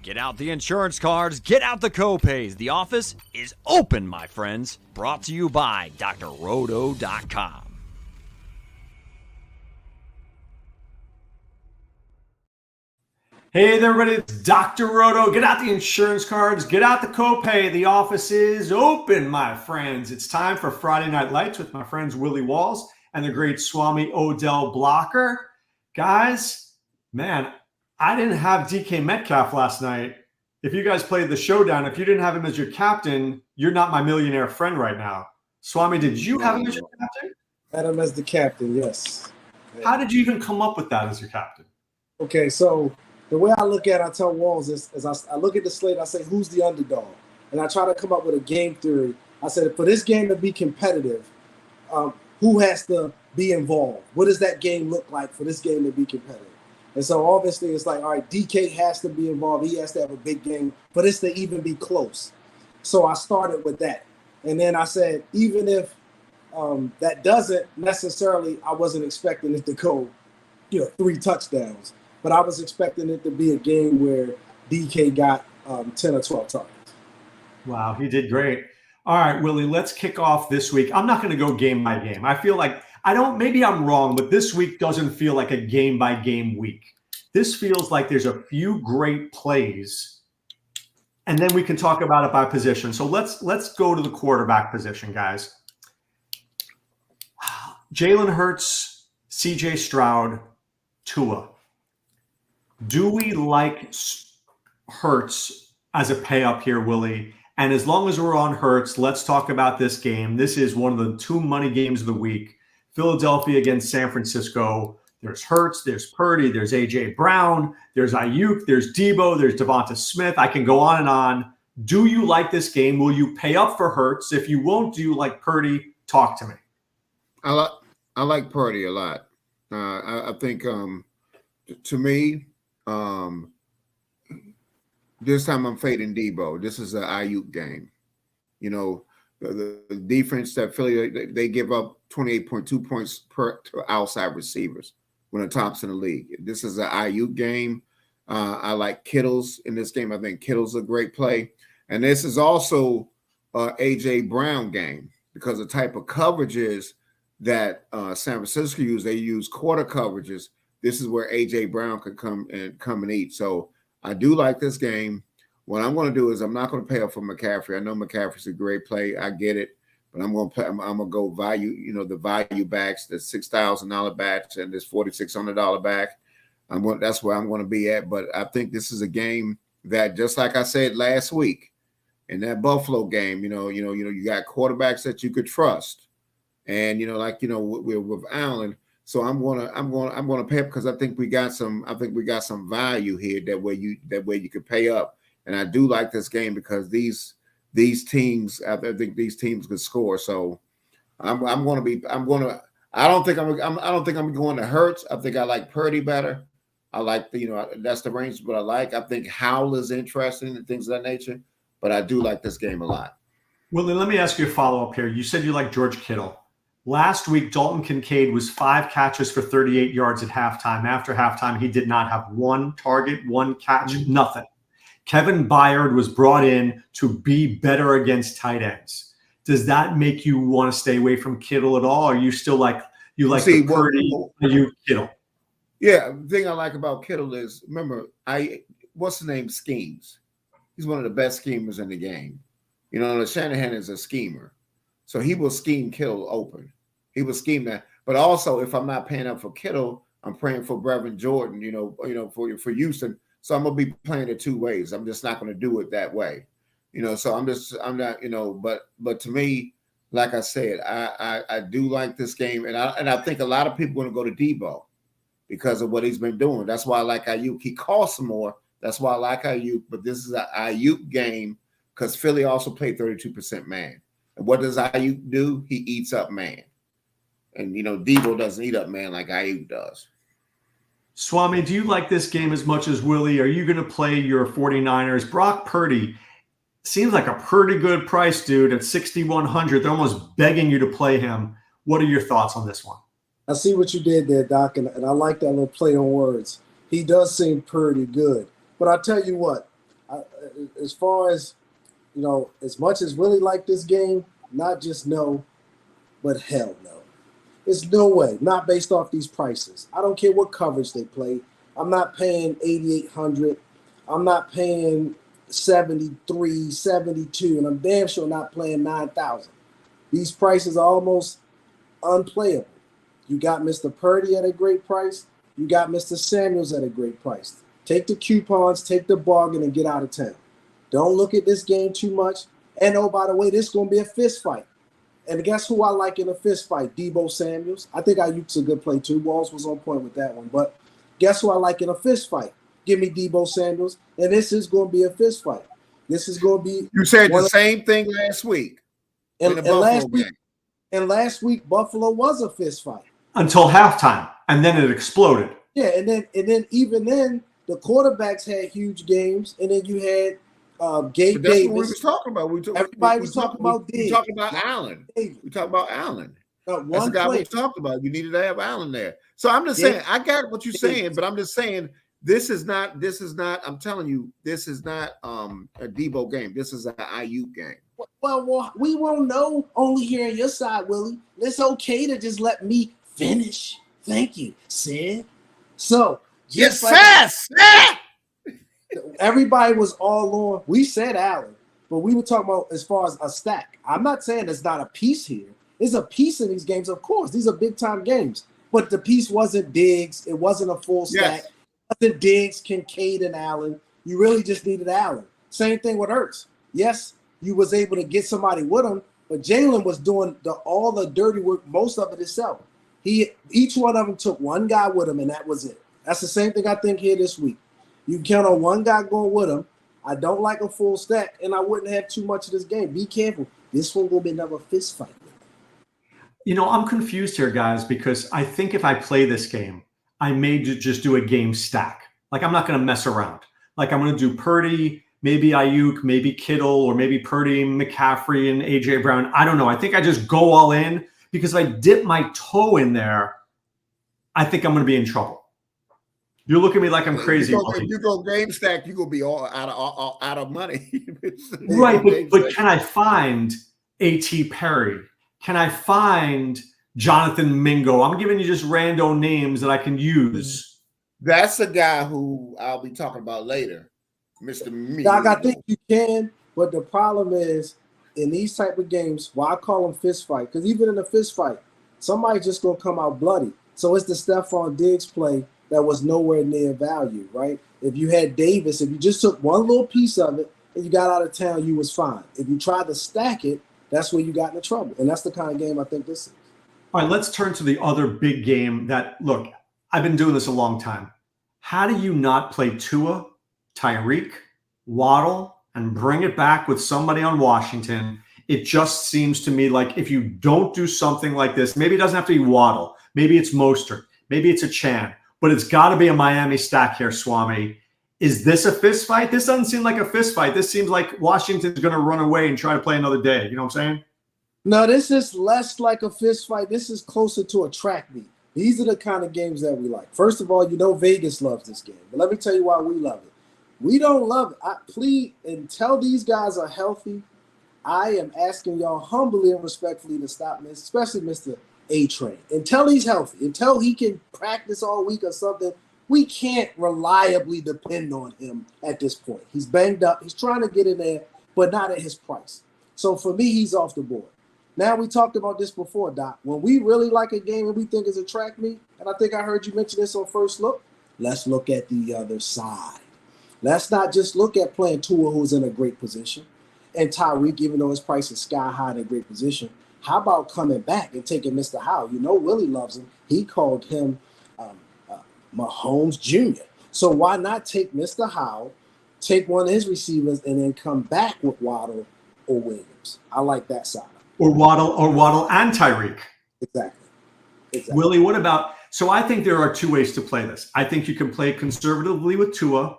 Get out the insurance cards, get out the copays. The office is open, my friends. Brought to you by drroto.com. Hey there, everybody, it's Dr. Roto. Get out the insurance cards, get out the copay. The office is open, my friends. It's time for Friday Night Lights with my friends Willie Walls and the great Swame Odell Blocker. Guys, man, I didn't have DK Metcalf last night. If you guys played the showdown, if you didn't have him as your captain, you're not my millionaire friend right now. Swame, did you have him as your captain? Had him as the captain, yes. How did you even come up with that as your captain? Okay, so the way I look at it, I tell Walls is I look at the slate, I say, who's the underdog? And I try to come up with a game theory. I said, for this game to be competitive, who has to be involved? What does that game look like for this game to be competitive? And so obviously it's like, all right, DK has to be involved. He has to have a big game for this to even be close. So I started with that. And then I said, even if that doesn't necessarily, I wasn't expecting it to go, 3 touchdowns. But I was expecting it to be a game where DK got 10 or 12 targets. Wow, he did great. All right, Willie, let's kick off this week. I'm not going to go game by game. I feel like maybe I'm wrong, but this week doesn't feel like a game by game week. This feels like there's a few great plays, and then we can talk about it by position. So let's go to the quarterback position, guys. Jalen Hurts, CJ Stroud, Tua. Do we like Hurts as a pay up here, Willie? And as long as we're on Hurts, let's talk about this game. This is one of the 2 money games of the week. Philadelphia against San Francisco. There's Hurts, there's Purdy, there's A.J. Brown, there's Ayuk, there's Debo, there's Devonta Smith. I can go on and on. Do you like this game? Will you pay up for Hurts? If you won't, do you like Purdy? Talk to me. I like Purdy a lot. I think to me, this time I'm fading Debo. This is an Ayuk game. The defense that Philly, they give up 28.2 points per to outside receivers when the top's in the league. This is an Ayuk game. I like Kittle's in this game. I think Kittle's a great play. And this is also A.J. Brown game because the type of coverages that San Francisco use, they use quarter coverages. This is where A.J. Brown could come and eat. So I do like this game. What I'm going to do is I'm not going to pay up for McCaffrey. I know McCaffrey's a great play. I get it. But I'm going to go value, the value backs, the $6,000 backs and this $4,600 back. That's where I'm going to be at. But I think this is a game that, just like I said last week, in that Buffalo game, you got quarterbacks that you could trust. And, with Allen. So I'm gonna pay up because I think we got some value here that way you could pay up. And I do like this game because these teams, I think these teams could score. So I don't think I'm going to Hurts. I think I like Purdy better. I like that's the range, but I think Howell is interesting and things of that nature. But I do like this game a lot. Willie, let me ask you a follow-up here. You said you like George Kittle. Last week, Dalton Kincaid was 5 catches for 38 yards at halftime. After halftime, he did not have 1 target, 1 catch, nothing. Kevin Byard was brought in to be better against tight ends. Does that make you want to stay away from Kittle at all? Or are you still like Purdy, Kittle? Yeah, the thing I like about Kittle is, remember, what's the name? Schemes. He's one of the best schemers in the game. Shanahan is a schemer. So he will scheme Kittle open. He will scheme that. But also, if I'm not paying up for Kittle, I'm praying for Brevin Jordan, for Houston. So I'm going to be playing it 2 ways. I'm just not going to do it that way. So I'm not, but to me, like I said, I do like this game. And I think a lot of people are going to go to Debo because of what he's been doing. That's why I like Ayuk. He costs more. That's why I like Ayuk. But this is an Ayuk game because Philly also played 32% man. And what does Ayuk do? He eats up man. And, Debo doesn't eat up man like Ayuk does. Swame, do you like this game as much as Willie? Are you going to play your 49ers? Brock Purdy seems like a pretty good price, dude, at 6,100. They're almost begging you to play him. What are your thoughts on this one? I see what you did there, Doc, and I like that little play on words. He does seem pretty good. But I'll tell you what, as far as, as much as Willie like this game, not just no, but hell no. There's no way, not based off these prices. I don't care what coverage they play. I'm not paying 8,800. I'm not paying 73, 72, and I'm damn sure not playing 9,000. These prices are almost unplayable. You got Mr. Purdy at a great price. You got Mr. Samuels at a great price. Take the coupons, take the bargain, and get out of town. Don't look at this game too much. And oh, by the way, this is going to be a fist fight. And guess who I like in a fist fight? Debo Samuels. I think Ayuk's a good play too. Walls was on point with that one. But guess who I like in a fist fight? Give me Debo Samuels. And this is going to be a fist fight. This is going to be. You said the same thing last week. And last week, Buffalo was a fist fight. Until halftime. And then it exploded. Yeah, and then even then, the quarterbacks had huge games. And then you had Gabe That's Davis. what we was talking about. Everybody was talking about Diggs. We talking about Allen. We talking about Allen. That's the guy we talked about. You needed to have Allen there. So I'm just saying, I got what you're saying, but I'm just saying this is not. I'm telling you, this is not a Debo game. This is an IU game. Well, we won't know only hearing your side, Willie. It's okay to just let me finish. Thank you, Sid. So yes, everybody was all on. We said Allen, but we were talking about as far as a stack. I'm not saying there's not a piece here. There's a piece in these games, of course. These are big time games, but the piece wasn't Diggs. It wasn't a full stack. Yes. It wasn't Diggs, Kincaid, and Allen. You really just needed Allen. Same thing with Ertz. Yes, you was able to get somebody with him, but Jalen was doing all the dirty work, most of it himself. Each one of them took one guy with him, and that was it. That's the same thing I think here this week. You can count on one guy going with him. I don't like a full stack, and I wouldn't have too much of this game. Be careful. This one will be another fist fight. I'm confused here, guys, because I think if I play this game, I may just do a game stack. Like, I'm not going to mess around. Like, I'm going to do Purdy, maybe Ayuk, maybe Kittle, or maybe Purdy, McCaffrey, and A.J. Brown. I don't know. I think I just go all in, because if I dip my toe in there, I think I'm going to be in trouble. You look at me like I'm crazy. If you go game stack, you're going to be all out of money. Right, but can I find A.T. Perry? Can I find Jonathan Mingo? I'm giving you just random names that I can use. That's a guy who I'll be talking about later, Mr. Me. Doc, I think you can, but the problem is in these type of games, why I call them fist fight, because even in a fist fight, somebody's just going to come out bloody. So it's the Stephon Diggs play that was nowhere near value, right? If you had Davis, if you just took one little piece of it and you got out of town, you was fine. If you tried to stack it, that's where you got into trouble. And that's the kind of game I think this is. All right, let's turn to the other big game that, look, I've been doing this a long time. How do you not play Tua, Tyreek, Waddle, and bring it back with somebody on Washington? It just seems to me like if you don't do something like this, maybe it doesn't have to be Waddle. Maybe it's Mostert. Maybe it's a Chan. But it's got to be a Miami stack here, Swame. Is this a fist fight? This doesn't seem like a fist fight. This seems like Washington's going to run away and try to play another day. You know what I'm saying? No, this is less like a fist fight. This is closer to a track meet. These are the kind of games that we like. First of all, Vegas loves this game. But let me tell you why we love it. We don't love it. I plead until these guys are healthy. I am asking y'all humbly and respectfully to stop this, especially Mr. A-Train. Until he's healthy, until he can practice all week or something, we can't reliably depend on him at this point. He's banged up. He's trying to get in there, but not at his price. So for me, he's off the board. Now, we talked about this before, Doc. When we really like a game and we think it's a track meet, and I think I heard you mention this on First Look, let's look at the other side. Let's not just look at playing Tua, who's in a great position, and Tyreek, even though his price is sky high in a great position. How about coming back and taking Mr. Howell? Willie loves him. He called him Mahomes Jr. So why not take Mr. Howell, take one of his receivers, and then come back with Waddle or Williams? I like that side. Or Waddle and Tyreek. Exactly. Willie, what about – so I think there are two ways to play this. I think you can play conservatively with Tua,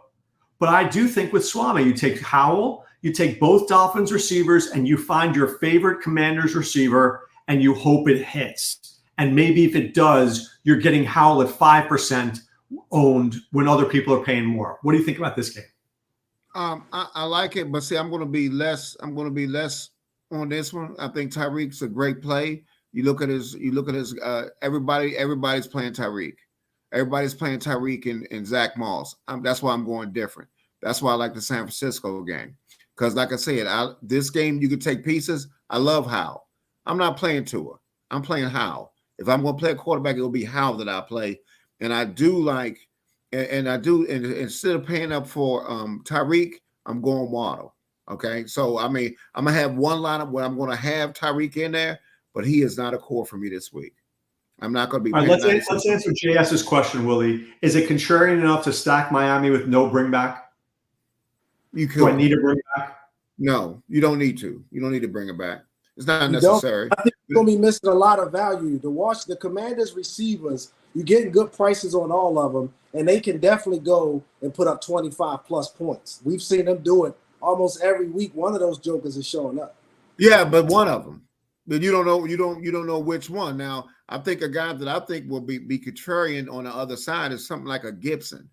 but I do think with Swame, you take Howell, you take both Dolphins receivers, and you find your favorite Commanders receiver, and you hope it hits. And maybe if it does, you're getting Howell at 5% owned when other people are paying more. What do you think about this game? I like it, but see, I'm going to be less. I'm going to be less on this one. I think Tyreek's a great play. You look at his. Everybody's playing Tyreek. Everybody's playing Tyreek and Zach Moss. That's why I'm going different. That's why I like the San Francisco game. Because like I said, this game you could take pieces. I love Howe. I'm not playing Tua. I'm playing Howe. If I'm going to play a quarterback, it'll be Howe that I play. And I do like, and instead of paying up for Tyreek, I'm going Waddle. Okay. So, I mean, I'm going to have one lineup where I'm going to have Tyreek in there, but he is not a core for me this week. I'm not going to be. All right, let's answer JS's question, Willie. Is it contrarian enough to stack Miami with no bring back? You could. Do I need to bring back? No, you don't need to. You don't need to bring it back. It's not necessary. I think you're going to be missing a lot of value. To watch the Commanders receivers, you're getting good prices on all of them, and they can definitely go and put up 25-plus points. We've seen them do it almost every week. One of those jokers is showing up. Yeah, but one of them. But you don't know. You don't know which one. Now, I think a guy that I think will be contrarian on the other side is something like a Gibson.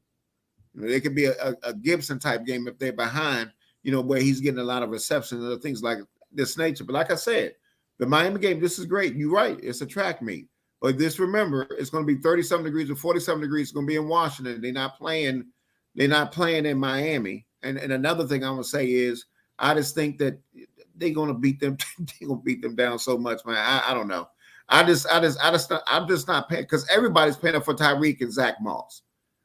It could be a Gibson type game if they're behind, where he's getting a lot of receptions and other things like this nature. But like I said, the Miami game, this is great. You're right. It's a track meet. But remember, it's going to be 37 degrees or 47 degrees. It's going to be in Washington. They're not playing in Miami. And another thing I'm going to say is I just think that they're going to beat them. They're going to beat them down so much, man. I don't know. I'm just not paying because everybody's paying up for Tyreek and Zach Moss.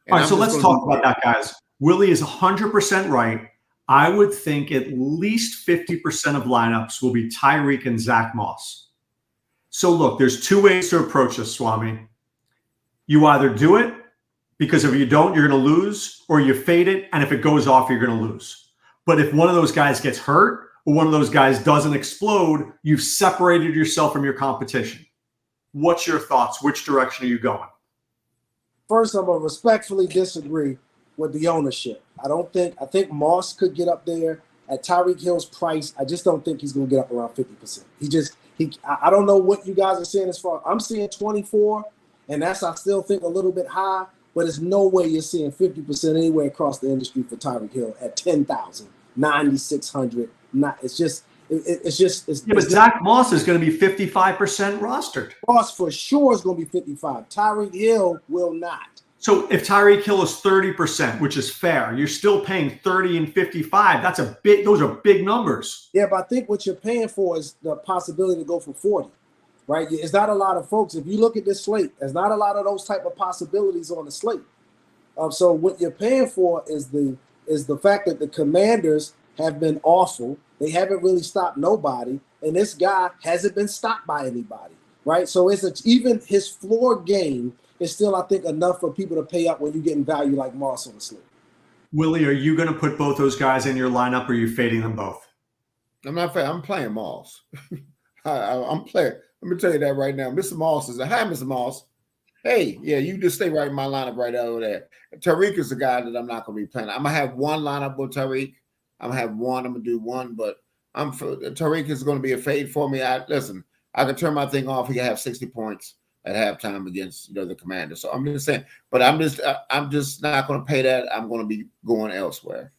And all right, so let's talk about that, guys. Willie is 100% right. I would think at least 50% of lineups will be Tyreek and Zach Moss. So look, there's two ways to approach this, Swami. You either do it because if you don't, you're going to lose, or you fade it, and if it goes off, you're going to lose. But if one of those guys gets hurt or one of those guys doesn't explode, you've separated yourself from your competition. What's your thoughts? Which direction are you going? First, I'm going to respectfully disagree with the ownership. I think Moss could get up there at Tyreek Hill's price. I just don't think he's going to get up around 50%. I don't know what you guys are seeing as far. I'm seeing 24, and I still think a little bit high, but there's no way you're seeing 50% anywhere across the industry for Tyreek Hill at 10,000, 9,600. But Zach Moss is going to be 55% rostered. Moss for sure is going to be 55. Tyreek Hill will not. So if Tyreek Hill is 30%, which is fair, you're still paying 30 and 55. Those are big numbers. Yeah, but I think what you're paying for is the possibility to go for 40, right? It's not a lot of folks. If you look at this slate, there's not a lot of those type of possibilities on the slate. So what you're paying for is the fact that the Commanders have been awful. They haven't really stopped nobody, and this guy hasn't been stopped by anybody, right? So even his floor game is still, I think, enough for people to pay up when you're getting value like Moss on the slate. Willie, are you going to put both those guys in your lineup, or are you fading them both? I'm not fading. I'm playing Moss. I'm playing. Let me tell you that right now. Mr. Moss is hi, Mr. Moss. Hey, yeah, you just stay right in my lineup right over there. Tyreek is the guy that I'm not going to be playing. I'm going to have one lineup with Tyreek. I'm going to have one. I'm going to do one, but Tyreek is going to be a fade for me. I can turn my thing off. He can have 60 points at halftime against the Commanders. So I'm just saying, but I'm just not going to pay that. I'm going to be going elsewhere.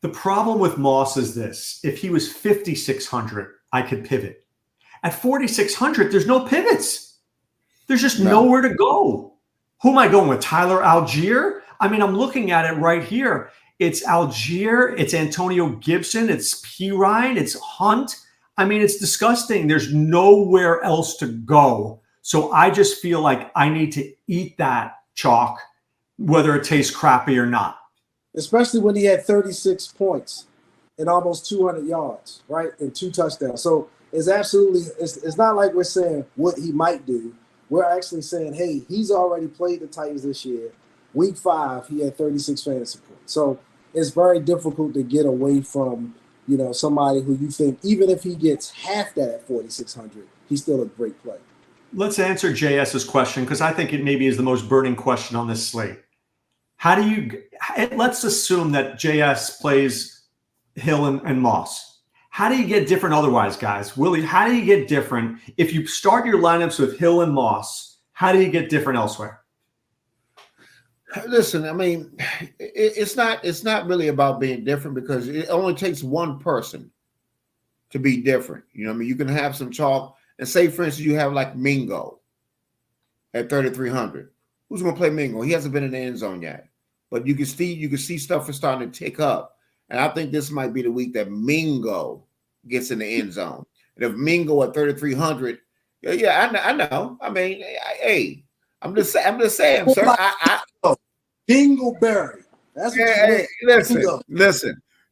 The problem with Moss is this: if he was 5,600, I could pivot. At 4,600, there's no pivots. There's just nowhere to go. Who am I going with? Tyler Algier? I mean, I'm looking at it right here. It's Algier, it's Antonio Gibson, it's Pirine, it's Hunt. I mean, it's disgusting. There's nowhere else to go. So I just feel like I need to eat that chalk, whether it tastes crappy or not. Especially when he had 36 points and almost 200 yards, right, and 2 touchdowns. So it's not like we're saying what he might do. We're actually saying, hey, he's already played the Titans this year. Week 5, he had 36 fantasy points. So it's very difficult to get away from, somebody who you think, even if he gets half that at 4,600, he's still a great play. Let's answer JS's question, because I think it maybe is the most burning question on this slate. Let's assume that JS plays Hill and Moss. How do you get different otherwise, guys? Willie, how do you get different? If you start your lineups with Hill and Moss, how do you get different elsewhere? Listen, I mean, it's not really about being different because it only takes one person to be different. You know what I mean? You can have some chalk and say, for instance, you have like Mingo at 3,300. Who's going to play Mingo? He hasn't been in the end zone yet, but you can see stuff is starting to tick up, and I think this might be the week that Mingo gets in the end zone. And if Mingo at 3,300, yeah, I know. I mean, hey, I'm just saying, sir. Dingleberry. That's what hey, listen.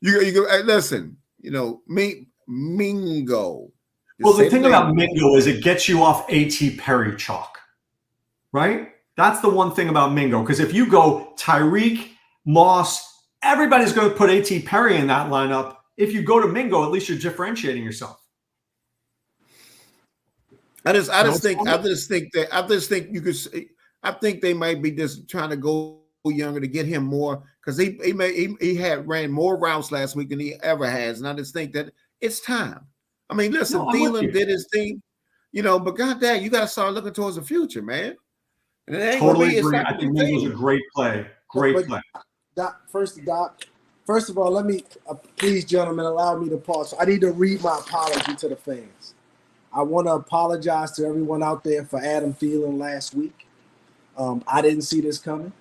You listen. You know, Mingo. Well, the thing about Mingo is it gets you off A.T. Perry chalk, right? That's the one thing about Mingo. Because if you go Tyreek, Moss, everybody's going to put A.T. Perry in that lineup. If you go to Mingo, at least you're differentiating yourself. I just think you could. I think they might be just trying to go younger to get him more because he had ran more routes last week than he ever has, and I just think that it's time. I mean, listen, Thielen did his thing, but goddamn, you got to start looking towards the future, man. And it ain't totally agree. I think Mingo's a great play. Great play. First of all, let me please, gentlemen, allow me to pause. I need to read my apology to the fans. I want to apologize to everyone out there for Adam Thielen last week. I didn't see this coming.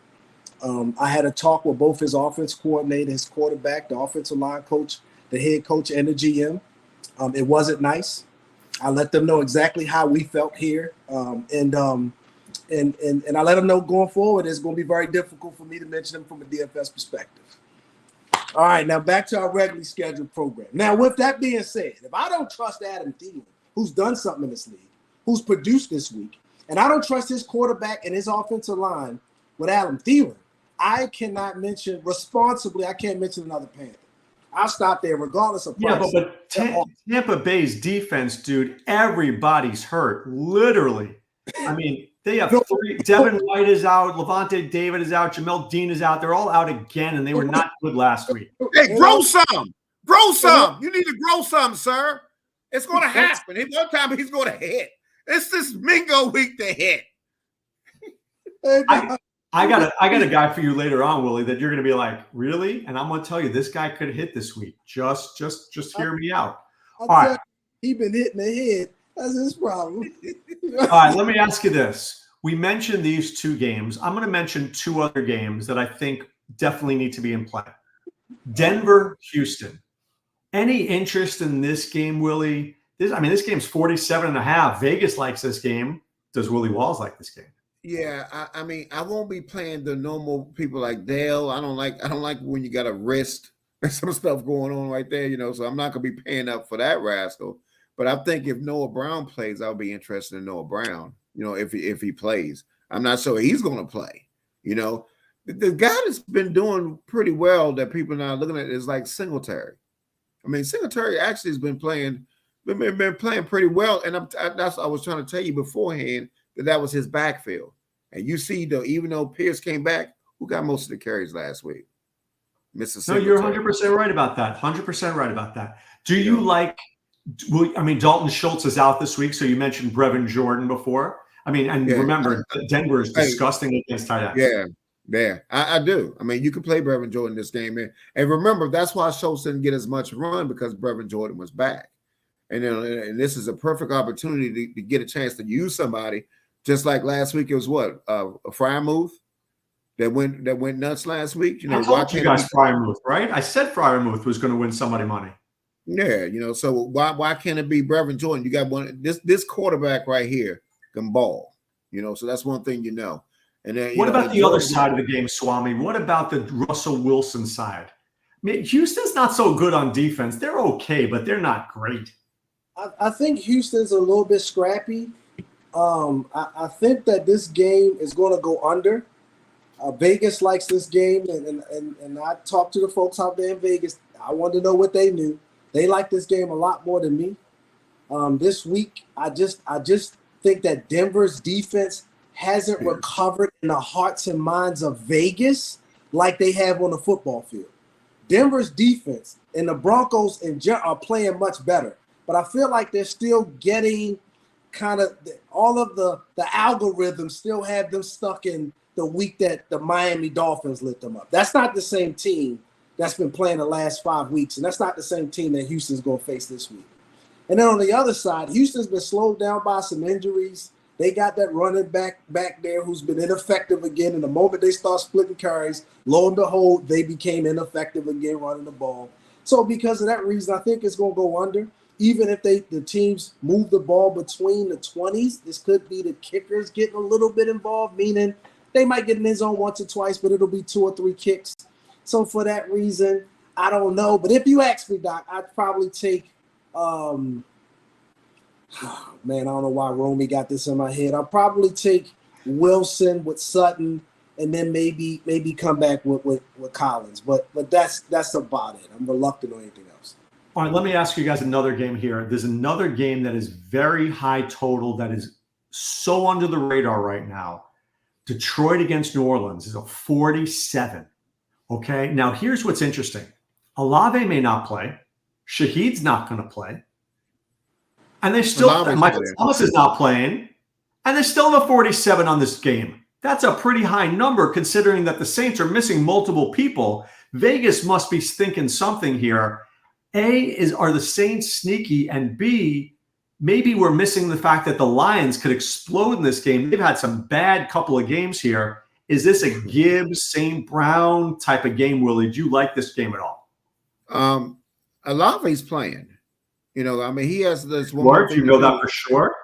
I had a talk with both his offense coordinator, his quarterback, the offensive line coach, the head coach, and the GM. It wasn't nice. I let them know exactly how we felt here, and I let them know going forward it's going to be very difficult for me to mention them from a DFS perspective. All right, now back to our regularly scheduled program. Now, with that being said, if I don't trust Adam Thielen, who's done something in this league, who's produced this week, and I don't trust his quarterback and his offensive line with Adam Thielen, I cannot mention responsibly. I can't mention another Panther. I'll stop there regardless of price. Yeah, but Tampa Bay's defense, dude, everybody's hurt. Literally. I mean, they have three. Devin White is out. Levante David is out. Jamel Dean is out. They're all out again, and they were not good last week. Hey, grow some. Grow some. You need to grow some, sir. It's going to happen. One time he's going to hit. It's this Mingo week to hit. I got a guy for you later on, Willie, that you're going to be like, really? And I'm going to tell you, this guy could hit this week. Just hear me out. All right. He been hitting the head. That's his problem. All right, let me ask you this. We mentioned these two games. I'm going to mention two other games that I think definitely need to be in play. Denver, Houston. Any interest in this game, Willie? This game's 47.5. Vegas likes this game. Does Willie Walls like this game? Yeah, I mean, I won't be playing the normal people like Dale. I don't like when you got a wrist and some stuff going on right there, so I'm not gonna be paying up for that rascal. But I think if Noah Brown plays, I'll be interested in Noah Brown, if he plays. I'm not sure he's gonna play, The guy that's been doing pretty well that people are now looking at is like Singletary. I mean, Singletary actually has been playing pretty well, and I was trying to tell you beforehand that was his backfield. And you see, even though Pierce came back, who got most of the carries last week? No, you're 100% right about that. 100% right about that. Do you like? Dalton Schultz is out this week, so you mentioned Brevin Jordan before. Remember, Denver is disgusting against tight ends. Yeah, I do. I mean, you can play Brevin Jordan this game, and remember that's why Schultz didn't get as much run because Brevin Jordan was back, and this is a perfect opportunity to get a chance to use somebody. Just like last week, it was a Freiermuth that went nuts last week. I told you guys Freiermuth, right? I said Freiermuth was going to win somebody money. Yeah, so why can't it be Brevin Jordan? You got this quarterback right here can ball, so that's one thing And then what about the other side of the game, Swame? What about the Russell Wilson side? I mean, Houston's not so good on defense. They're okay, but they're not great. I think Houston's a little bit scrappy. I think that this game is going to go under. Vegas likes this game, and I talked to the folks out there in Vegas. I wanted to know what they knew. They like this game a lot more than me. This week, I just think that Denver's defense hasn't recovered in the hearts and minds of Vegas like they have on the football field. Denver's defense and the Broncos are playing much better, but I feel like they're still getting kind of all of the algorithms still have them stuck in the week that the Miami Dolphins lit them up. That's not the same team that's been playing the last 5 weeks, and that's not the same team that Houston's going to face this week. And then on the other side, Houston's been slowed down by some injuries. They got that running back there who's been ineffective again. And the moment they start splitting carries, lo and behold, they became ineffective again running the ball. So because of that reason, I think it's going to go under. Even if the teams move the ball between the 20s, this could be the kickers getting a little bit involved, meaning they might get in his zone once or twice, but it'll be 2 or 3 kicks. So for that reason, I don't know. But if you ask me, Doc, I'd probably take man, I don't know why Romy got this in my head. I'll probably take Wilson with Sutton, and then maybe come back with Collins. But that's about it. I'm reluctant on anything else. All right, let me ask you guys another game here. There's another game that is very high total that is so under the radar right now. Detroit against New Orleans is a 47. Okay, now here's what's interesting. Olave may not play. Shaheed's not going to play. And they still, Michael Thomas is not playing, and they're still in the 47 on this game. That's a pretty high number considering that the Saints are missing multiple people. Vegas must be thinking something here. Are the Saints sneaky? And B, maybe we're missing the fact that the Lions could explode in this game. They've had some bad couple of games here. Is this a Gibbs, St. Brown type of game, Willie? Do you like this game at all? Olave's playing. You know, I mean, he has this one. Mark, you know that for sure?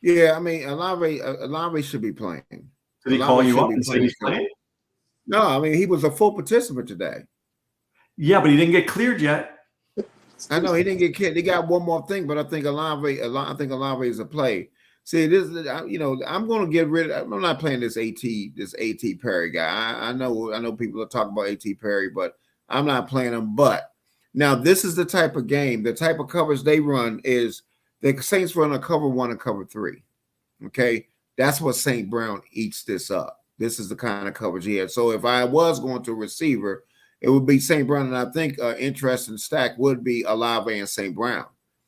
Yeah, I mean, Olave should be playing. Did he call you up and say he's playing? No, I mean, he was a full participant today. Yeah, but he didn't get cleared yet. I know he didn't get cleared. They got one more thing, but I think Olave is a play. See, this is, you know, I'm going to get rid of. I'm not playing this AT Perry guy. I know people are talking about AT Perry, but I'm not playing him. But now this is the type of game, the type of coverage they run is the Saints run a cover 1 and cover 3. Okay, that's what St. Brown eats this up. This is the kind of coverage he had. So if I was going to a receiver, it would be St. Brown, and I think interesting stack would be Olave and St. Brown,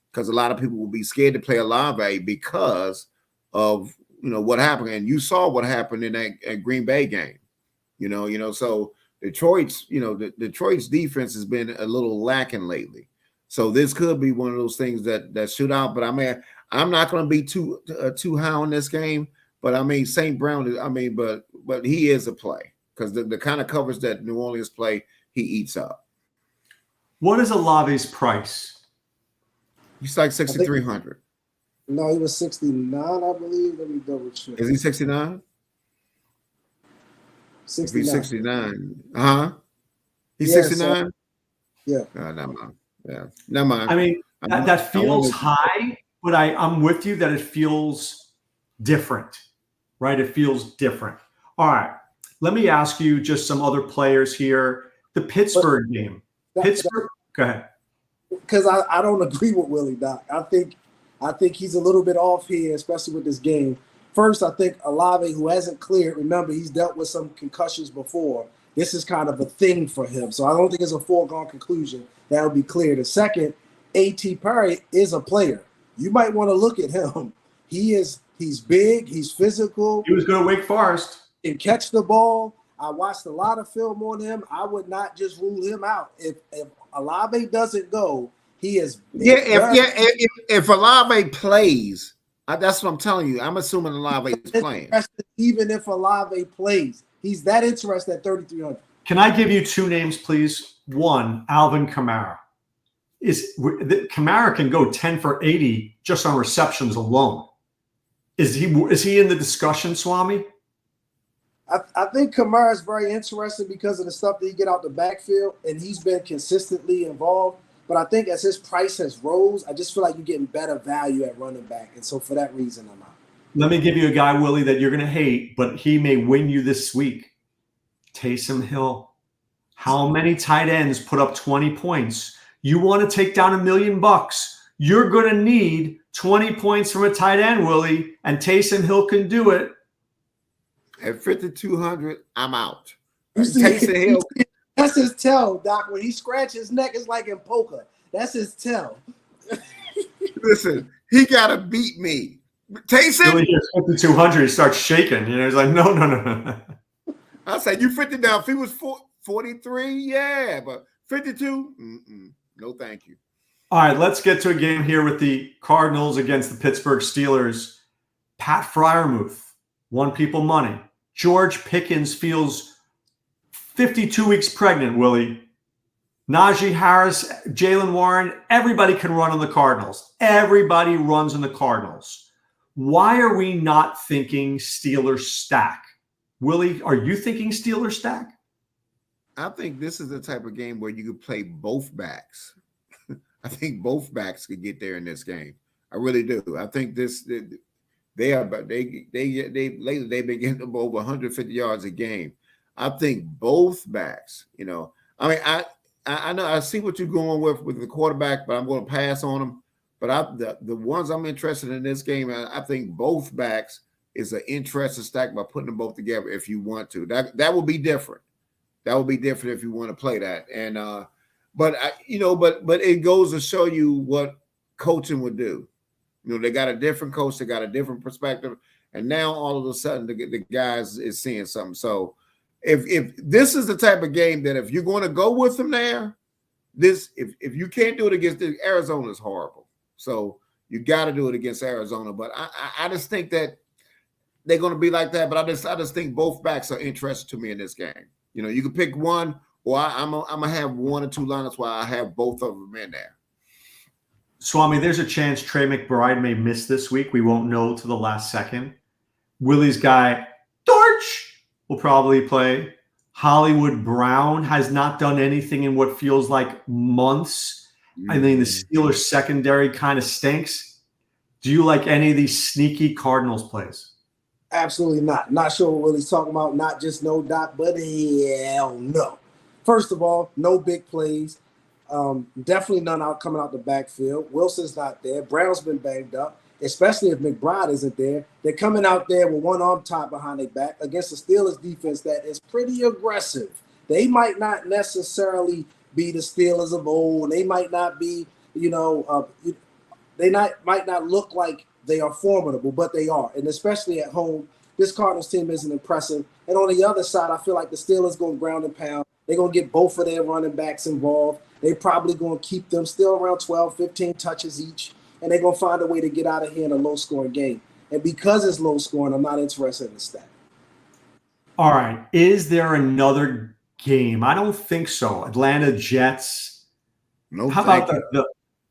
because a lot of people will be scared to play Olave because of what happened, and you saw what happened in that Green Bay game. So Detroit's defense has been a little lacking lately. So this could be one of those things that shoot out. But I mean, I'm not going to be too high on this game. But I mean, St. Brown is. I mean, but he is a play because the kind of coverage that New Orleans play, he eats up. What is Olave's price? He's like 6,300. No, he was 69, I believe. Let me double check. Is he 69? 69. He's 69. Huh? He's Yeah, 69? so, yeah. Never mind. Yeah. Never mind. I mean, that feels high, but I'm with you that it feels different, right? It feels different. All right. Let me ask you just some other players here. The Pittsburgh game. Pittsburgh. Go ahead. Because I don't agree with Willie, Doc. I think he's a little bit off here, especially with this game. First, I think Olave, who hasn't cleared, remember, he's dealt with some concussions before. This is kind of a thing for him. So I don't think it's a foregone conclusion that will be cleared. The second, A.T. Perry is a player. You might want to look at him. He's big, he's physical. He was good at Wake Forest. He can catch the ball. I watched a lot of film on him. I would not just rule him out. If Olave doesn't go, he is. If Olave plays, that's what I'm telling you. I'm assuming Olave is playing. Even if Olave plays, he's that interested at 3,300. Can I give you two names, please? One, Alvin Kamara. Kamara can go 10 for 80 just on receptions alone. Is he in the discussion, Swame? I think Kamara is very interesting because of the stuff that he get out the backfield, and he's been consistently involved. But I think as his price has rose, I just feel like you're getting better value at running back. And so for that reason, I'm out. Let me give you a guy, Willie, that you're going to hate, but he may win you this week. Taysom Hill. How many tight ends put up 20 points? You want to take down $1 million. You're going to need 20 points from a tight end, Willie, and Taysom Hill can do it. At 5,200, I'm out. Taysom Hill. That's his tell, Doc. When he scratches his neck, it's like in poker. That's his tell. Listen, he got to beat me. Taysom. Billy hears 5,200. He starts shaking. He's like, no. I said, you 50 down. If he was 43, yeah, but 52, no, thank you. All right, let's get to a game here with the Cardinals against the Pittsburgh Steelers. Pat Freiermuth won people money. George Pickens feels 52 weeks pregnant, Willie. Najee Harris, Jalen Warren, everybody can run on the Cardinals. Everybody runs on the Cardinals. Why are we not thinking Steelers stack? Willie, are you thinking Steelers stack? I think this is the type of game where you could play both backs. I think both backs could get there in this game. I really do. I think lately they've been getting them over 150 yards a game. I think both backs, I mean, I know I see what you're going with the quarterback, but I'm going to pass on them. But the ones I'm interested in this game, I think both backs is an interesting stack by putting them both together if you want to. That will be different. That will be different if you want to play that. And but it goes to show you what coaching would do. They got a different coach, they got a different perspective, and now all of a sudden the guys is seeing something. So if this is the type of game that if you're going to go with them there, if you can't do it against Arizona is horrible. So you got to do it against Arizona. But I just think that they're going to be like that. But I just think both backs are interesting to me in this game. You can pick one, or I'm gonna have one or two lineups where I have both of them in there. Swame, there's a chance Trey McBride may miss this week. We won't know to the last second. Willie's guy, Dortch, will probably play. Hollywood Brown has not done anything in what feels like months. I mean, the Steelers secondary kind of stinks. Do you like any of these sneaky Cardinals plays? Absolutely not. Not sure what Willie's talking about. Not just no Doc, but hell no. First of all, no big plays. Definitely none coming out the backfield. Wilson's not there. Brown's been banged up, especially if McBride isn't there. They're coming out there with one arm tied behind their back against the Steelers defense that is pretty aggressive. They might not necessarily be the Steelers of old. They might not be, might not look like they are formidable, but they are. And especially at home, this Cardinals team isn't impressive. And on the other side, I feel like the Steelers going ground and pound. They're going to get both of their running backs involved. They're probably going to keep them still around 12, 15 touches each. And they're going to find a way to get out of here in a low-scoring game. And because it's low-scoring, I'm not interested in the stat. All right. Is there another game? I don't think so. Atlanta Jets. No. How about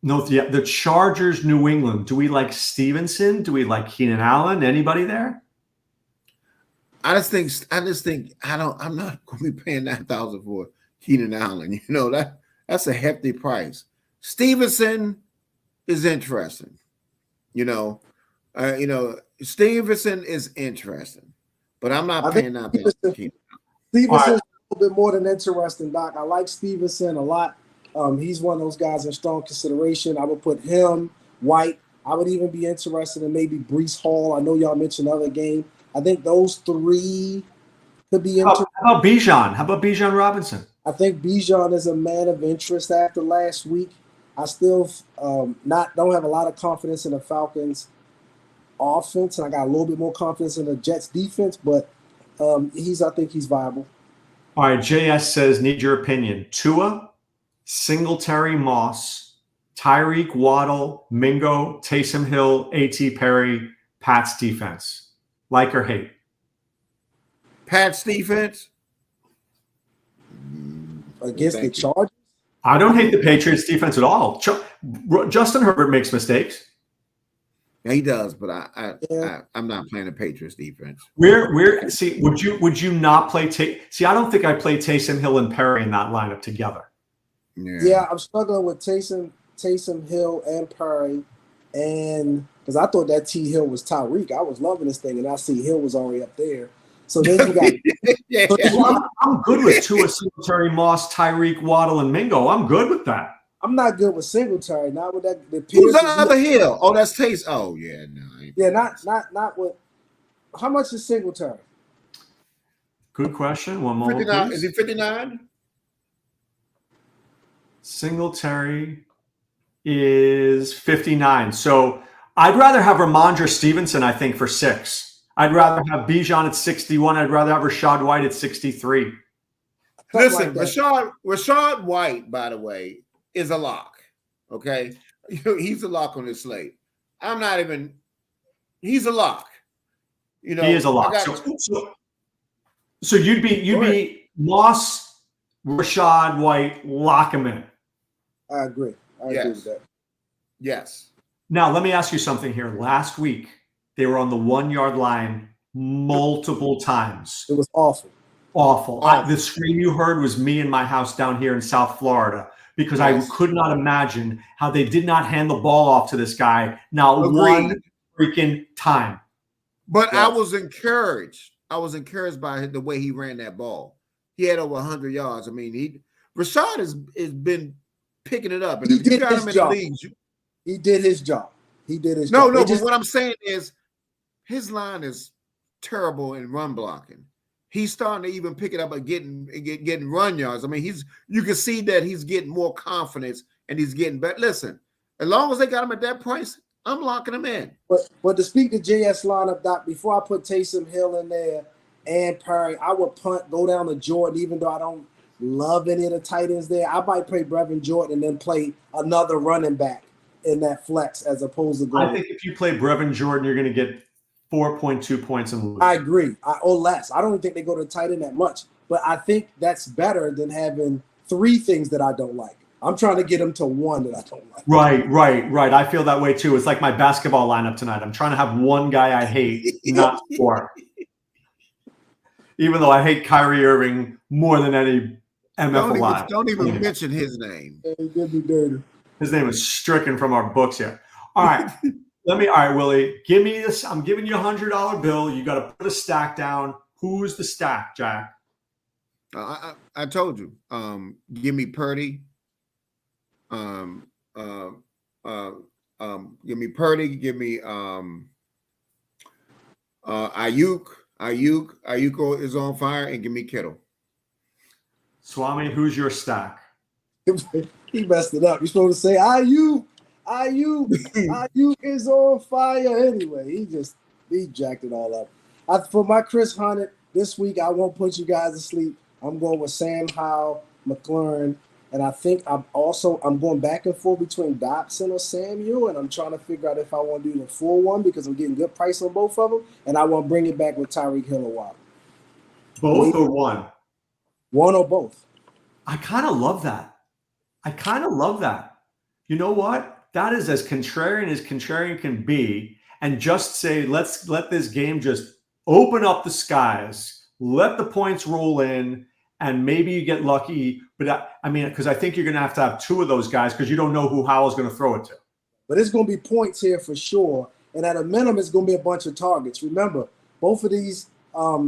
the Chargers, New England? Do we like Stevenson? Do we like Keenan Allen? Anybody there? I just think I'm not going to be paying $9,000 for Keenan Allen. That's a hefty price. Stevenson is interesting. Stevenson is interesting, but I'm not paying $9,000 for Keenan Allen. Stevenson's a little bit more than interesting, Doc. I like Stevenson a lot. He's one of those guys in strong consideration. I would put him, White. I would even be interested in maybe Breece Hall. I know y'all mentioned another game. I think those three could be interesting. How about Bijan? How about Bijan Robinson? I think Bijan is a man of interest after last week. I still don't have a lot of confidence in the Falcons' offense, and I got a little bit more confidence in the Jets' defense, but I think he's viable. All right, JS says, need your opinion. Tua, Singletary, Moss, Tyreek, Waddle, Mingo, Taysom Hill, A.T. Perry, Pat's defense. Like or hate? Pat's defense? Against the Chargers? I don't hate the Patriots defense at all. Justin Herbert makes mistakes. Yeah, he does, but I'm not playing the Patriots defense. See, would you not play See, I don't think I play Taysom Hill and Perry in that lineup together. Yeah, I'm struggling with Taysom Hill and Perry, and because I thought that T Hill was Tyreek. I was loving this thing, and I see Hill was already up there. So then you got I'm good with Tua, Singletary, Moss, Tyreek, Waddle, and Mingo. I'm good with that. I'm not good with Singletary. Not with that. Who's the other Hill? Oh, that's Taysom. Oh, yeah, no. Yeah, not with. How much is Singletary? Good question. One more. 59. Is he 59? Singletary is 59. So I'd rather have Ramondre Stevenson, I think, for 6. I'd rather have Bijan at 61. I'd rather have Rashad White at 63. Listen, Rashad White, by the way, is a lock. Okay, he's a lock on this slate. He's a lock. He is a lock. So you'd be Moss, Rashad White, lock him in. I agree. I agree with that. Yes. Now, let me ask you something here. Last week, they were on the 1-yard line multiple times. It was awful. Awful. The scream you heard was me in my house down here in South Florida because I could not imagine how they did not hand the ball off to this guy one freaking time. But I was encouraged. I was encouraged by the way he ran that ball. He had over 100 yards. I mean, Rashad has been picking it up. And He if you did got his him in job. the league, He did his job. No, but what I'm saying is his line is terrible in run blocking. He's starting to even pick it up and getting run yards. I mean, you can see that he's getting more confidence and he's getting better. Listen, as long as they got him at that price, I'm locking him in. But to speak to JS lineup, Doc, before I put Taysom Hill in there and Perry, I would go down to Jordan, even though I don't love any of the tight ends there. I might play Brevin Jordan and then play another running back in that flex as opposed to going. I think if you play Brevin Jordan, you're going to get 4.2 points and lose. I agree. Or less. I don't even think they go to tight end that much. But I think that's better than having 3 things that I don't like. I'm trying to get them to 1 that I don't like. Right. I feel that way too. It's like my basketball lineup tonight. I'm trying to have 1 guy I hate, not 4. Even though I hate Kyrie Irving more than any MF alive. Don't even mention his name. It did be dirty. His name is stricken from our books here. All right. All right, Willie. Give me this. I'm giving you $100 bill. You got to put a stack down. Who's the stack, Jack? I told you. Give me Purdy. Give me Purdy. Give me Ayuk. Ayuk is on fire, and give me Kittle. Swame, who's your stack? He messed it up. You're supposed to say Ayuk is on fire anyway. He jacked it all up. For my Chris Hunt this week, I won't put you guys to sleep. I'm going with Sam Howell, McLaurin, and I think I'm going back and forth between Dobson or Samuel, and I'm trying to figure out if I want to do the full one because I'm getting good price on both of them, and I want to bring it back with Tyreek Hill or Waddle. Both or one? One or both. I kind of love that. You know what? That is as contrarian can be, and just say, let's let this game just open up the skies, let the points roll in, and maybe you get lucky. But because I think you're going to have 2 of those guys because you don't know who Howell's going to throw it to. But it's going to be points here for sure, and at a minimum, it's going to be a bunch of targets. Remember, both of these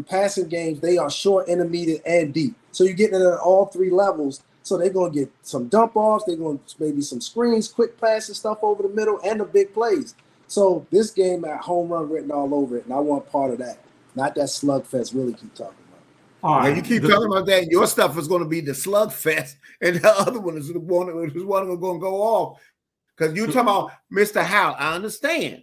passing games, they are short, intermediate, and deep. So you're getting it at all 3 levels. So they're going to get some dump offs. They're going to maybe some screens, quick passes, stuff over the middle, and the big plays. So this game had home run written all over it, and I want part of that, not that slugfest Willie keep talking about. All right. You keep talking about that. Your stuff is going to be the slugfest, and the other one is the one going to go off. Because you're talking about Mr. Howell. I understand.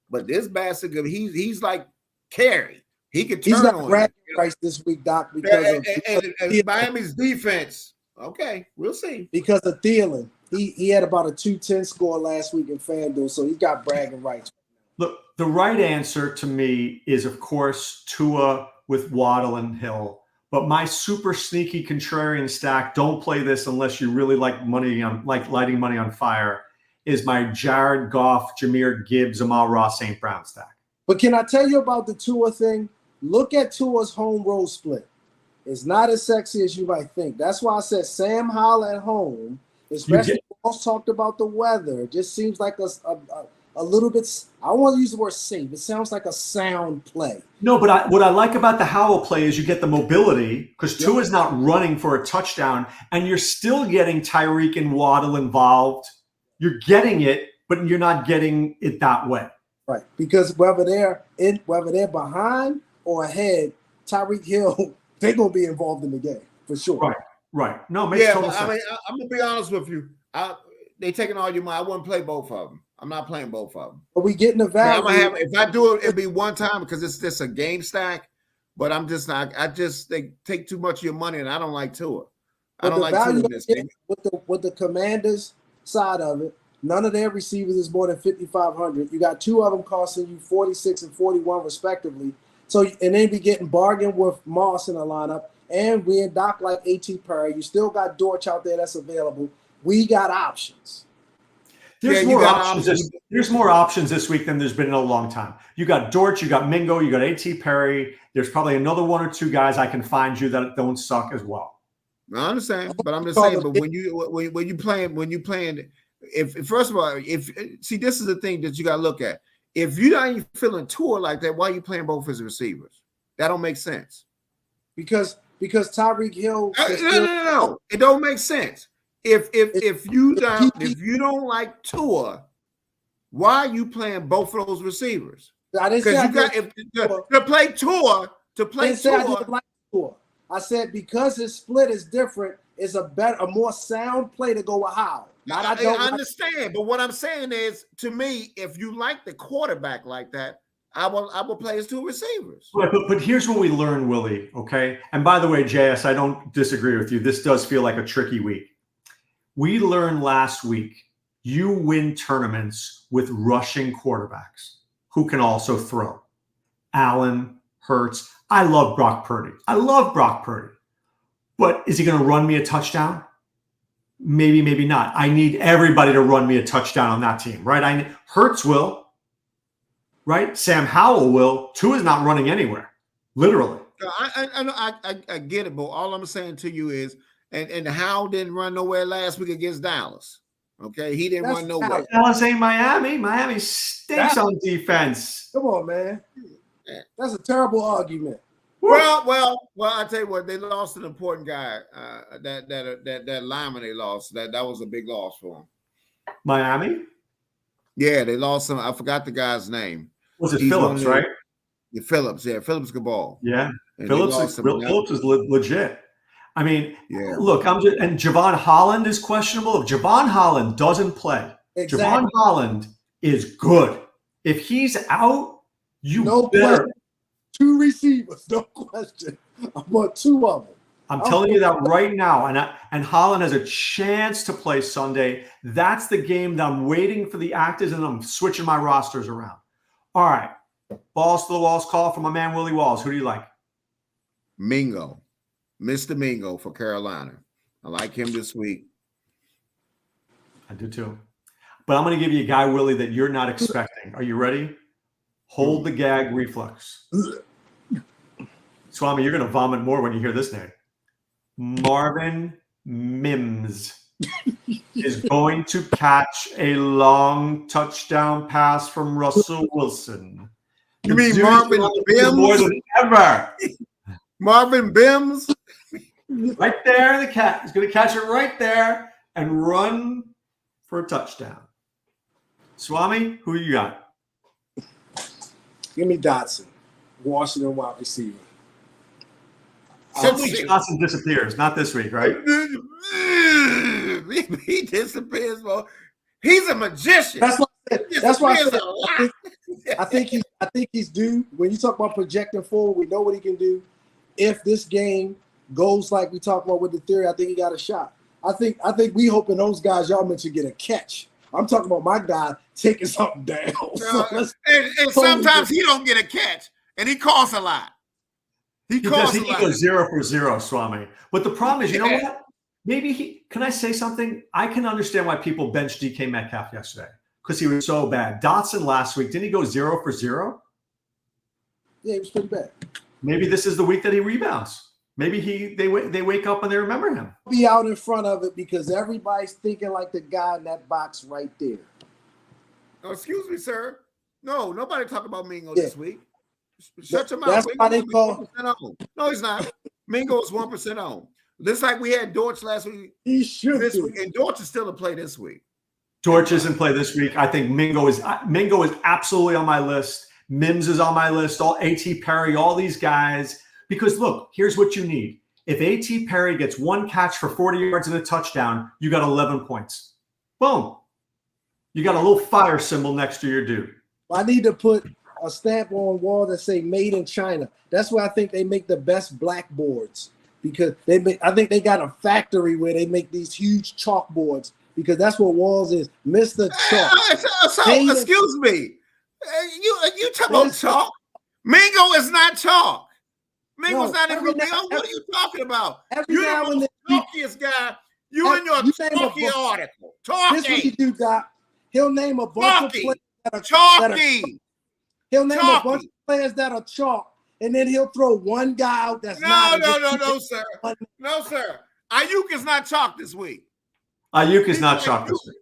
But this bastard, he's like Carey. He could turn He's not on bragging rights this week, Doc, because and Miami's defense. Okay, we'll see. Because of Thielen. He had about a 210 score last week in FanDuel, so he's got bragging rights. Look, the right answer to me is, of course, Tua with Waddle and Hill. But my super sneaky contrarian stack, don't play this unless you really like lighting money on fire, is my Jared Goff, Jahmyr Gibbs, Amon Ross, St. Brown stack. But can I tell you about the Tua thing? Look at Tua's home road split. It's not as sexy as you might think. That's why I said Sam Howell at home, especially when talked about the weather. It just seems like a little bit, I don't want to use the word safe. It sounds like a sound play. No, but what I like about the Howell play is you get the mobility because Tua's not running for a touchdown, and you're still getting Tyreek and Waddle involved. You're getting it, but you're not getting it that way. Right, because whether they're behind or ahead, Tyreek Hill, they're going to be involved in the game for sure. Right. No, makes total sense. I mean, I'm going to be honest with you. They taking all your money. I wouldn't play both of them. I'm not playing both of them. But we getting the value. If I do it, it'll be one time because it's just a game stack. But I'm just not. They take too much of your money, and I don't like Tua. I don't like Tua in this game. With the Commanders side of it, none of their receivers is more than 5,500. You got two of them costing you 46 and 41 respectively. So and they be getting bargained with Moss in the lineup, and we in Doc like A.T. Perry. You still got Dortch out there that's available. We got options. There's more options this week than there's been in a long time. You got Dortch, you got Mingo, you got A.T. Perry. There's probably another one or two guys I can find you that don't suck as well. I understand, but I'm just saying. But when you playing, if first of all, see, this is the thing that you got to look at. If you're not even feeling Tua like that, why are you playing both his receivers? That don't make sense. Because Tyreek Hill. No. It don't make sense. If you don't like Tua, why are you playing both of those receivers? Because you got to play Tua. I said because his split is different, it's a more sound play to go with Howell. I understand, but what I'm saying is, to me, if you like the quarterback like that, I will play his two receivers. But here's what we learned, Willie. Okay, and by the way, JS, I don't disagree with you. This does feel like a tricky week. We learned last week you win tournaments with rushing quarterbacks who can also throw. Allen, Hurts. I love Brock Purdy. But is he going to run me a touchdown? Maybe, maybe not. I need everybody to run me a touchdown on that team, right? Hurts will, right? Sam Howell will. Tua is not running anywhere, literally. I get it, but all I'm saying to you is, and Howell didn't run nowhere last week against Dallas. Okay, he didn't run nowhere. Dallas ain't Miami. Miami stinks on defense. Come on, man. That's a terrible argument. Well, I tell you what, they lost an important guy. That lineman they lost. That was a big loss for them. Miami? Yeah, they lost some. I forgot the guy's name. Was it Phillips, right? Yeah, Phillips. Yeah, Phillips Cabal. Yeah, Phillips is legit. I mean, look, and Javon Holland is questionable. If Javon Holland doesn't play, Javon Holland is good. If he's out, better. Two receivers, no question. I want two of them. I'm telling you that right now. And Holland has a chance to play Sunday. That's the game that I'm waiting for the actors, and I'm switching my rosters around. All right. Balls to the walls call from my man Willie Walls. Who do you like? Mingo. Mr. Mingo for Carolina. I like him this week. I do too. But I'm going to give you a guy, Willie, that you're not expecting. Are you ready? Hold the gag reflex. Swame, you're going to vomit more when you hear this name. Marvin Mims is going to catch a long touchdown pass from Russell Wilson. You mean Marvin Mims? More than ever. Marvin Mims? Right there, the cat is going to catch it right there and run for a touchdown. Swame, who you got? Give me Dotson, Washington wide receiver. Some weeks Dotson disappears, not this week, right? He disappears, bro. He's a magician. That's why I said I think he's due. When you talk about projecting forward, we know what he can do. If this game goes like we talked about with the theory, I think he got a shot. I think we hoping those guys y'all mentioned get a catch. I'm talking about my guy taking something down. And sometimes he don't get a catch, and he costs a lot. He goes 0 for 0, Swame. But the problem is, you know what? Maybe can I say something? I can understand why people benched DK Metcalf yesterday because he was so bad. Dotson last week, didn't he go 0 for 0? Yeah, he was pretty bad. Maybe this is the week that he rebounds. Maybe they wake up and they remember him. Be out in front of it because everybody's thinking like the guy in that box right there. Oh, excuse me, sir. No, nobody talk about Mingo this week. Shut your mouth. That's why they call. No, he's not. Mingo is 1% on. Just like we had Dortch last week. He should this be. week, and Dortch is still in play this week. Dortch isn't play this week. I think Mingo is absolutely on my list. Mims is on my list. All A.T. Perry, all these guys. Because look, here's what you need. If A.T. Perry gets one catch for 40 yards and a touchdown, you got 11 points. Boom. You got a little fire symbol next to your dude. I need to put a stamp on wall that say "Made in China." That's where I think they make the best blackboards, because I think they got a factory where they make these huge chalkboards, because that's what Walls is, Mr. Chalk. Excuse me, you talking about chalk? Mingo is not chalk. Mingo's not even. What are you talking about? You're the most chalkiest guy. You in your chalky article. Talking. This what he do, Doc. He'll name a bunch of players that are chalky. He'll name a bunch of players that are chalk, and then he'll throw one guy out that's not. No, sir. No, sir. Ayuk is not chalk this week. Ayuk is not chalk this week.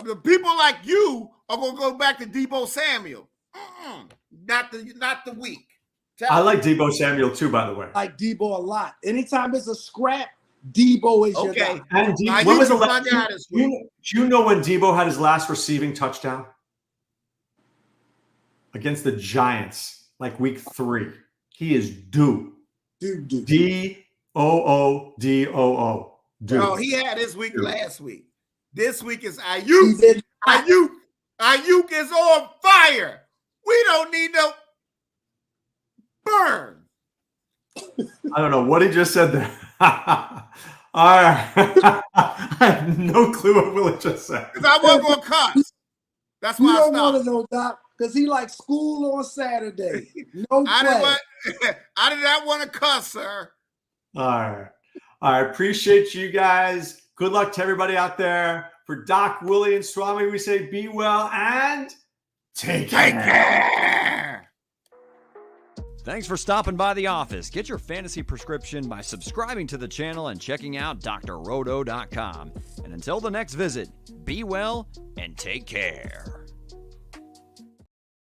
The people like you are gonna go back to Deebo Samuel. Not the week. I like Deebo Samuel too, by the way. I like Deebo a lot. Anytime it's a scrap, Deebo is your guy. And when was the last? Do you know when Deebo had his last receiving touchdown? Against the Giants, like week 3. He is due. D-O-O-D-O-O. Due. No, he had his week last week. This week is Ayuk. Ayuk is on fire. We don't need no burn. I don't know what he just said there. All right. I have no clue what Willie just said. Because I wasn't going to cuss. That's why I stopped. You don't want to know, Doc, because he likes school on Saturday. No I did not want to cuss, sir. All right. I appreciate you guys. Good luck to everybody out there. For Doc, Willie, and Swame, we say be well and take care. Thanks for stopping by the office. Get your fantasy prescription by subscribing to the channel and checking out drroto.com. And until the next visit, be well and take care.